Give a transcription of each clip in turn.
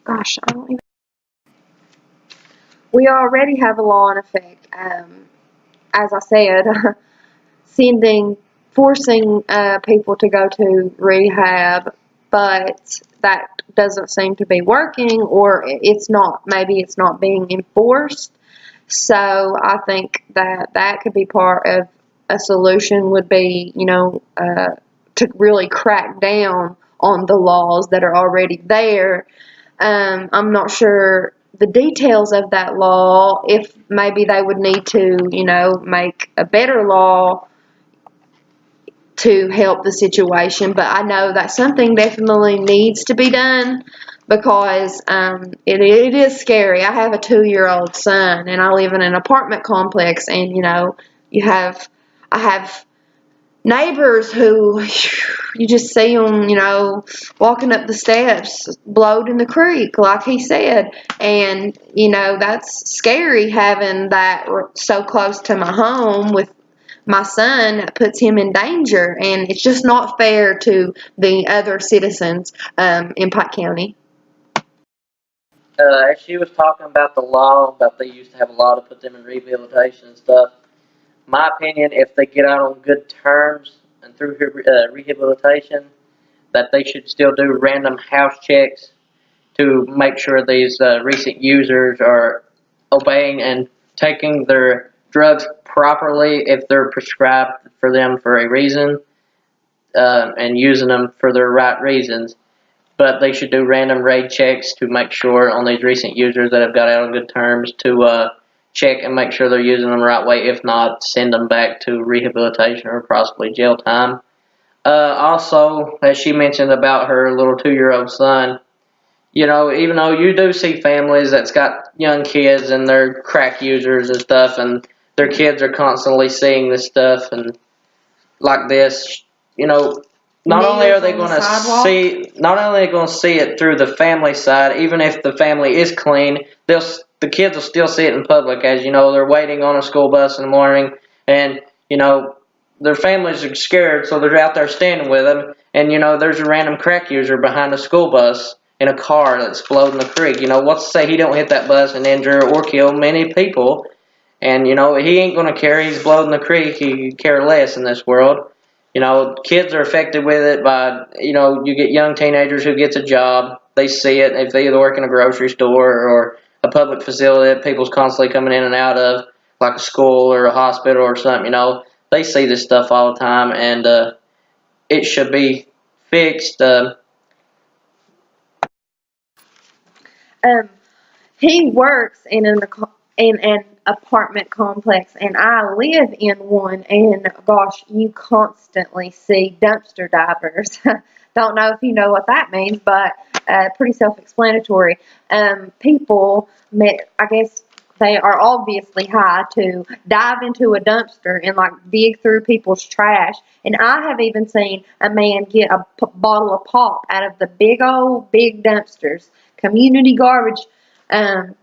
gosh, I don't even. We already have a law in effect. As I said, forcing people to go to rehab, but that doesn't seem to be working, or maybe it's not being enforced. So I think that could be part of a solution, would be, to really crack down on the laws that are already there. I'm not sure the details of that law, if maybe they would need to, make a better law to help the situation, but I know that something definitely needs to be done, because it is scary. I have a 2-year-old son, and I live in an apartment complex, and I have neighbors who you just see them, walking up the steps, blowed in the creek, like he said, and that's scary, having that so close to my home with my son. That puts him in danger, and it's just not fair to the other citizens in Pike County. As she was talking about the law, that they used to have a law to put them in rehabilitation and stuff, my opinion, if they get out on good terms and through rehabilitation, that they should still do random house checks to make sure these recent users are obeying and taking their drugs properly if they're prescribed for them for a reason, and using them for their right reasons. But they should do random raid checks to make sure on these recent users that have got out on good terms, to check and make sure they're using them the right way. If not, send them back to rehabilitation or possibly jail time. Also, as she mentioned about her little 2-year-old son, even though you do see families that's got young kids and they're crack users and stuff, and their kids are constantly seeing this stuff and like this, not only are they going to see it through the family side, even if the family is clean, the kids will still see it in public, as they're waiting on a school bus in the morning, and their families are scared, so they're out there standing with them, and there's a random crack user behind a school bus in a car that's floating the creek. What's to say he don't hit that bus and injure or kill many people? And he ain't gonna care. He's floating the creek. He could care less in this world. Kids are affected with it by, you get young teenagers who gets a job. They see it. If they either work in a grocery store or a public facility that people's constantly coming in and out of, like a school or a hospital or something, they see this stuff all the time, and it should be fixed. Um, he works in an apartment complex, and I live in one, and gosh, you constantly see dumpster divers. Don't know if you know what that means, but pretty self-explanatory. People, I guess they are obviously high, to dive into a dumpster and like dig through people's trash. And I have even seen a man get a bottle of pop out of the big dumpsters, community garbage, um,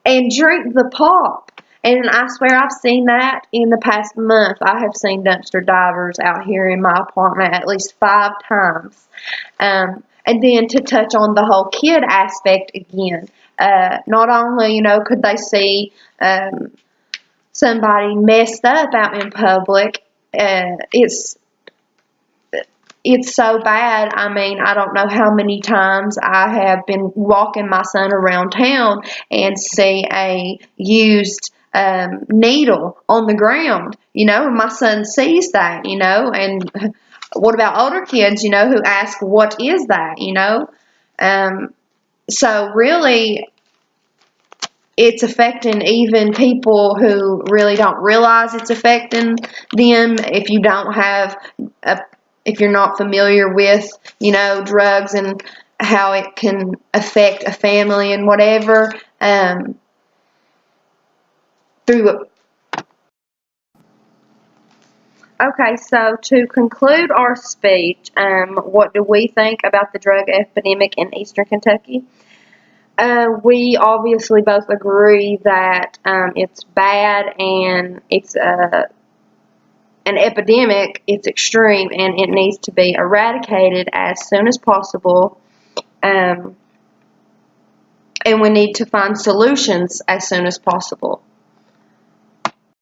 and drink the pop. And I swear I've seen that in the past month. I have seen dumpster divers out here in my apartment at least 5 times. And then to touch on the whole kid aspect again, not only, could they see somebody messed up out in public, it's so bad. I mean, I don't know how many times I have been walking my son around town and see a used needle on the ground, and my son sees that, and what about older kids, who ask, what is that, so really, it's affecting even people who really don't realize it's affecting them. If you're not familiar with, drugs and how it can affect a family and whatever, through. Okay, so to conclude our speech, what do we think about the drug epidemic in Eastern Kentucky? We obviously both agree that it's bad, and it's an epidemic. It's extreme, and it needs to be eradicated as soon as possible. and we need to find solutions as soon as possible.